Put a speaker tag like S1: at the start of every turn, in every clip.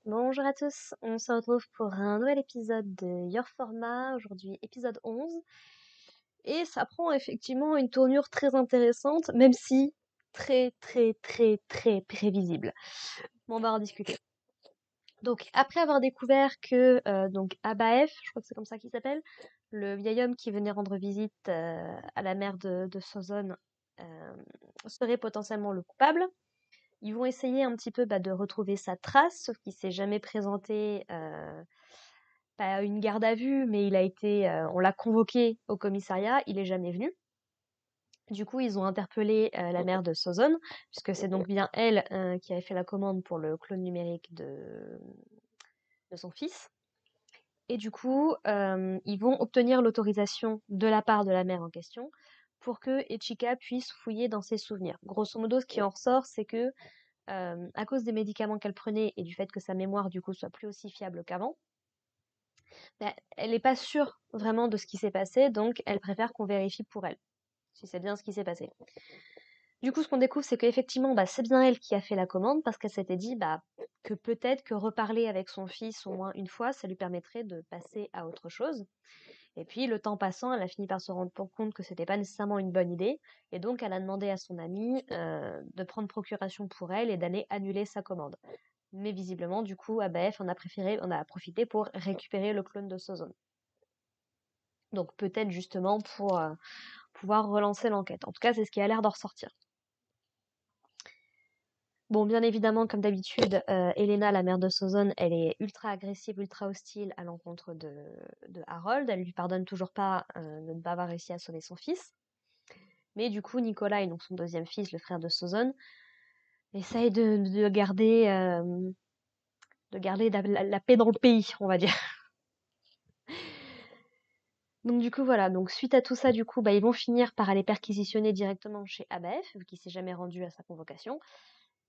S1: Bonjour à tous, on se retrouve pour un nouvel épisode de Your Format, aujourd'hui épisode 11, et ça prend effectivement une tournure très intéressante, même si très très très très prévisible. Bon, on va en discuter. Donc après avoir découvert que donc Abaef, je crois que c'est comme ça qu'il s'appelle, le vieil homme qui venait rendre visite à la mère de Sozon, serait potentiellement le coupable, ils vont essayer un petit peu de retrouver sa trace, sauf qu'il s'est jamais présenté, pas à une garde à vue, mais on l'a convoqué au commissariat, il est jamais venu. Du coup, ils ont interpellé la mère de Sozon, puisque c'est donc bien elle qui avait fait la commande pour le clone numérique de son fils. Et du coup, ils vont obtenir l'autorisation de la part de la mère en question pour que Ichika puisse fouiller dans ses souvenirs. Grosso modo, ce qui en ressort, c'est que à cause des médicaments qu'elle prenait et du fait que sa mémoire du coup soit plus aussi fiable qu'avant, elle n'est pas sûre vraiment de ce qui s'est passé, donc elle préfère qu'on vérifie pour elle, si c'est bien ce qui s'est passé. Du coup, ce qu'on découvre, c'est qu'effectivement, c'est bien elle qui a fait la commande, parce qu'elle s'était dit que peut-être que reparler avec son fils au moins une fois, ça lui permettrait de passer à autre chose. Et puis, le temps passant, elle a fini par se rendre compte que c'était pas nécessairement une bonne idée, et donc elle a demandé à son amie de prendre procuration pour elle et d'aller annuler sa commande. Mais visiblement, du coup, ABF on a profité pour récupérer le clone de Sozone. Donc peut-être justement pour pouvoir relancer l'enquête. En tout cas, c'est ce qui a l'air d'en ressortir. Bon, bien évidemment, comme d'habitude, Elena, la mère de Sozone, elle est ultra agressive, ultra hostile à l'encontre de Harold. Elle lui pardonne toujours pas de ne pas avoir réussi à sauver son fils. Mais du coup, Nikolai, donc son deuxième fils, le frère de Sozone, essaye de garder la paix dans le pays, on va dire. Donc du coup voilà, donc suite à tout ça, du coup, ils vont finir par aller perquisitionner directement chez ABF, vu qu'il s'est jamais rendu à sa convocation.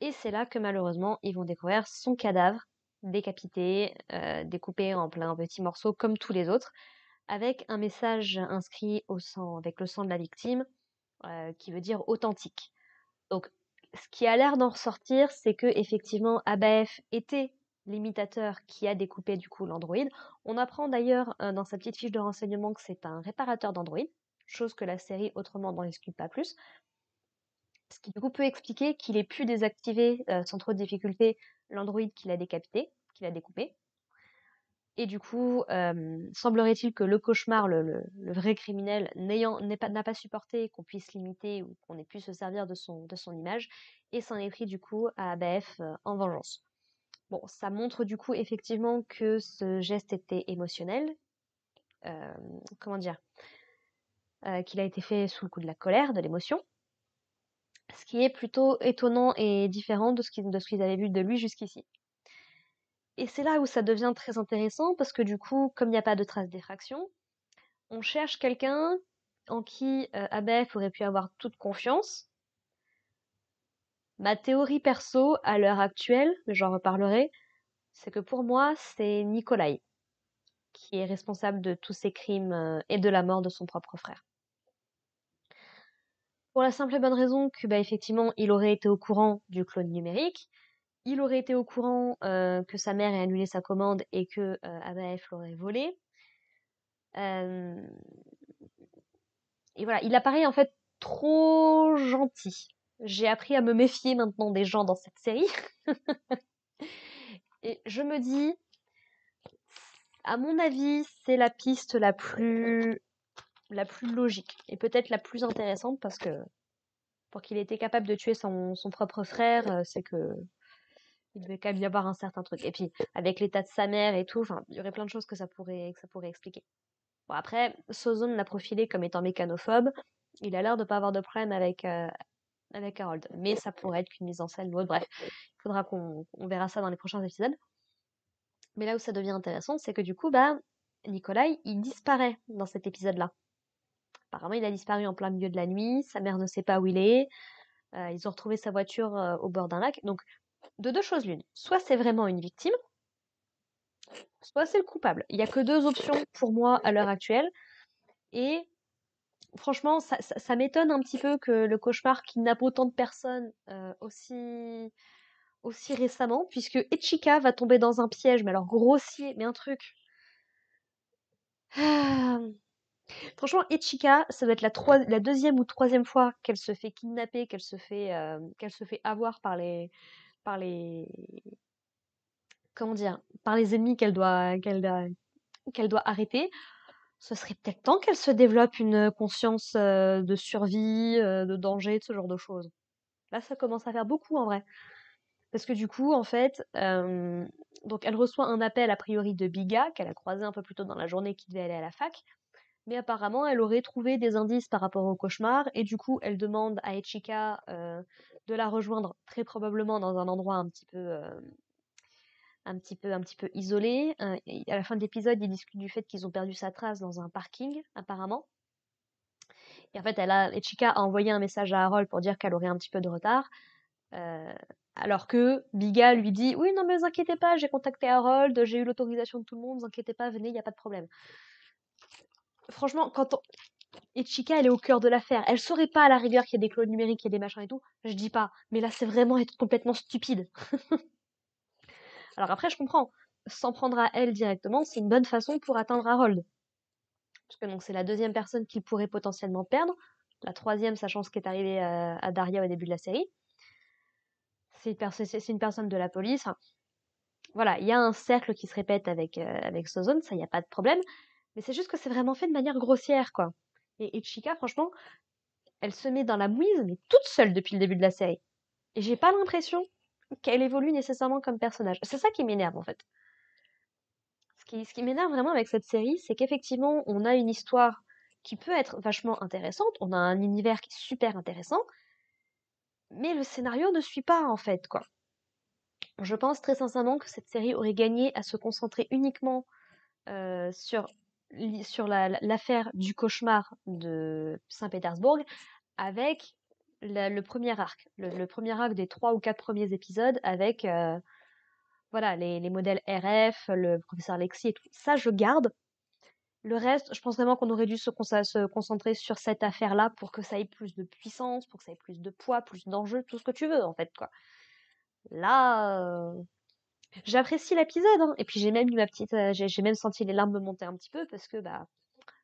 S1: Et c'est là que malheureusement, ils vont découvrir son cadavre, décapité, découpé en plein petits morceaux comme tous les autres, avec un message inscrit au sang, avec le sang de la victime, qui veut dire authentique. Donc ce qui a l'air d'en ressortir, c'est que effectivement ABF était l'imitateur qui a découpé du coup l'androïde. On apprend d'ailleurs dans sa petite fiche de renseignement que c'est un réparateur d'androïde, chose que la série autrement n'en explique pas plus. Ce qui du coup peut expliquer qu'il ait pu désactiver sans trop de difficulté l'androïde qu'il a décapité, qu'il a découpé. Et du coup, semblerait-il que le cauchemar, le vrai criminel, n'a pas supporté qu'on puisse l'imiter ou qu'on ait pu se servir de son image, et s'en est pris du coup à ABF en vengeance. Bon, ça montre du coup effectivement que ce geste était émotionnel, euh, comment dire, qu'il a été fait sous le coup de la colère, de l'émotion, ce qui est plutôt étonnant et différent de ce qu'ils avaient vu de lui jusqu'ici. Et c'est là où ça devient très intéressant parce que du coup, comme il n'y a pas de trace d'effraction, on cherche quelqu'un en qui ABF aurait pu avoir toute confiance. Ma théorie perso, à l'heure actuelle, mais j'en reparlerai, c'est que pour moi, c'est Nikolai qui est responsable de tous ces crimes et de la mort de son propre frère. Pour la simple et bonne raison que, effectivement, il aurait été au courant du clone numérique, il aurait été au courant que sa mère ait annulé sa commande et que ABF l'aurait volé. Euh, Et voilà, il apparaît en fait trop gentil. J'ai appris à me méfier maintenant des gens dans cette série. Et je me dis, à mon avis, c'est la piste la plus logique et peut-être la plus intéressante parce que pour qu'il ait été capable de tuer son propre frère, c'est que il devait quand même y avoir un certain truc. Et puis, avec l'état de sa mère et tout, enfin, il y aurait plein de choses que ça pourrait expliquer. Bon, après, Sozone l'a profilé comme étant mécanophobe. Il a l'air de pas avoir de problème avec Harold. Mais ça pourrait être qu'une mise en scène ou autre. Bref, il faudra on verra ça dans les prochains épisodes. Mais là où ça devient intéressant, c'est que du coup, Nikolai, il disparaît dans cet épisode-là. Apparemment, il a disparu en plein milieu de la nuit, sa mère ne sait pas où il est, ils ont retrouvé sa voiture au bord d'un lac. Donc, de deux choses l'une. Soit c'est vraiment une victime, soit c'est le coupable. Il n'y a que deux options pour moi à l'heure actuelle. Et franchement, ça m'étonne un petit peu que le cauchemar kidnappe autant de personnes aussi aussi récemment, puisque Ichika va tomber dans un piège, mais alors grossier, mais un truc. Ah. Franchement, Ichika, ça doit être la deuxième ou troisième fois qu'elle se fait kidnapper, qu'elle se fait avoir par les, comment dire, par les ennemis qu'elle doit arrêter. Ce serait peut-être temps qu'elle se développe une conscience de survie, de danger, de ce genre de choses. Là, ça commence à faire beaucoup en vrai. Parce que du coup, en fait, donc elle reçoit un appel a priori de Biga, qu'elle a croisé un peu plus tôt dans la journée, qui devait aller à la fac. Mais apparemment, elle aurait trouvé des indices par rapport au cauchemar, et du coup, elle demande à Ichika de la rejoindre, très probablement dans un endroit un petit peu isolé. Et à la fin de l'épisode, ils discutent du fait qu'ils ont perdu sa trace dans un parking, apparemment. Et en fait, Ichika a envoyé un message à Harold pour dire qu'elle aurait un petit peu de retard. Euh, alors que Biga lui dit oui, non, mais vous inquiétez pas, j'ai contacté Harold, j'ai eu l'autorisation de tout le monde, vous inquiétez pas, venez, il n'y a pas de problème. Franchement, Ichika, elle est au cœur de l'affaire. Elle saurait pas à la rigueur qu'il y a des clones numériques, qu'il y a des machins et tout. Je dis pas. Mais là, c'est vraiment être complètement stupide. Alors après, je comprends. S'en prendre à elle directement, c'est une bonne façon pour atteindre Harold. Parce que donc c'est la deuxième personne qu'il pourrait potentiellement perdre. La troisième, sachant ce qui est arrivé à Daria au début de la série. C'est une personne de la police. Enfin, voilà, il y a un cercle qui se répète avec Sozone, ça, il n'y a pas de problème. Mais c'est juste que c'est vraiment fait de manière grossière, quoi. Et Ichika, franchement, elle se met dans la mouise, mais toute seule depuis le début de la série. Et j'ai pas l'impression qu'elle évolue nécessairement comme personnage. C'est ça qui m'énerve, en fait. Ce qui m'énerve vraiment avec cette série, c'est qu'effectivement, on a une histoire qui peut être vachement intéressante, on a un univers qui est super intéressant, mais le scénario ne suit pas, en fait, quoi. Je pense très sincèrement que cette série aurait gagné à se concentrer uniquement sur l'affaire du cauchemar de Saint-Pétersbourg avec le premier arc. Le premier arc des 3 ou 4 premiers épisodes avec voilà, les modèles RF, le professeur Lexi et tout. Ça, je garde. Le reste, je pense vraiment qu'on aurait dû se concentrer sur cette affaire-là pour que ça ait plus de puissance, pour que ça ait plus de poids, plus d'enjeux, tout ce que tu veux, en fait, quoi. Là, j'apprécie l'épisode, hein. Et puis j'ai même eu j'ai même senti les larmes me monter un petit peu parce que, bah,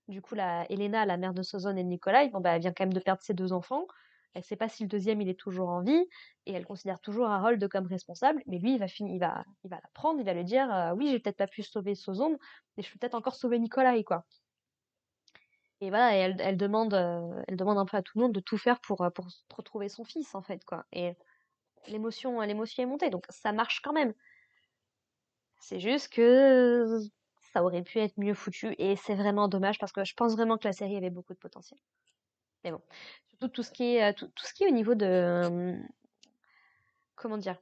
S1: du coup, Elena, la mère de Sozone et de Nikolai, bon, bah, elle vient quand même de perdre ses 2 enfants. Elle sait pas si le deuxième il est toujours en vie et elle considère toujours Harold comme responsable. Mais lui, il va la prendre, il va lui dire oui, j'ai peut-être pas pu sauver Sozone, mais je peux peut-être encore sauver Nikolai, quoi. Et voilà, et elle demande un peu à tout le monde de tout faire pour retrouver son fils, en fait, quoi. Et l'émotion est montée, donc ça marche quand même. C'est juste que ça aurait pu être mieux foutu et c'est vraiment dommage parce que je pense vraiment que la série avait beaucoup de potentiel. Mais bon, surtout tout ce qui est au niveau de comment dire,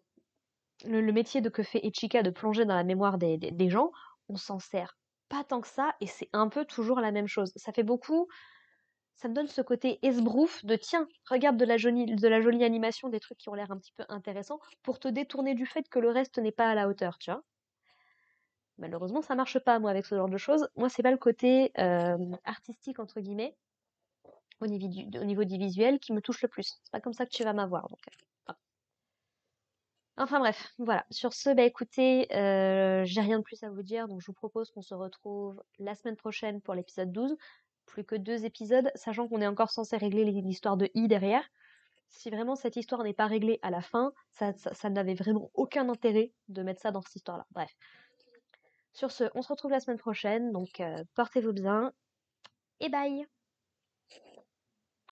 S1: le métier de que fait Ichika de plonger dans la mémoire des gens, on s'en sert pas tant que ça et c'est un peu toujours la même chose. Ça fait beaucoup, ça me donne ce côté esbrouf de tiens, regarde de la jolie animation, des trucs qui ont l'air un petit peu intéressants pour te détourner du fait que le reste n'est pas à la hauteur, tu vois. Malheureusement, ça marche pas, moi, avec ce genre de choses. Moi, c'est pas le côté artistique, entre guillemets, au niveau du visuel, qui me touche le plus. C'est pas comme ça que tu vas m'avoir. Donc, voilà. Enfin bref, voilà. Sur ce, bah écoutez, j'ai rien de plus à vous dire, donc je vous propose qu'on se retrouve la semaine prochaine pour l'épisode 12. Plus que 2 épisodes, sachant qu'on est encore censé régler l'histoire de I derrière. Si vraiment cette histoire n'est pas réglée à la fin, ça n'avait vraiment aucun intérêt de mettre ça dans cette histoire-là. Bref. Sur ce, on se retrouve la semaine prochaine, donc portez-vous bien et bye!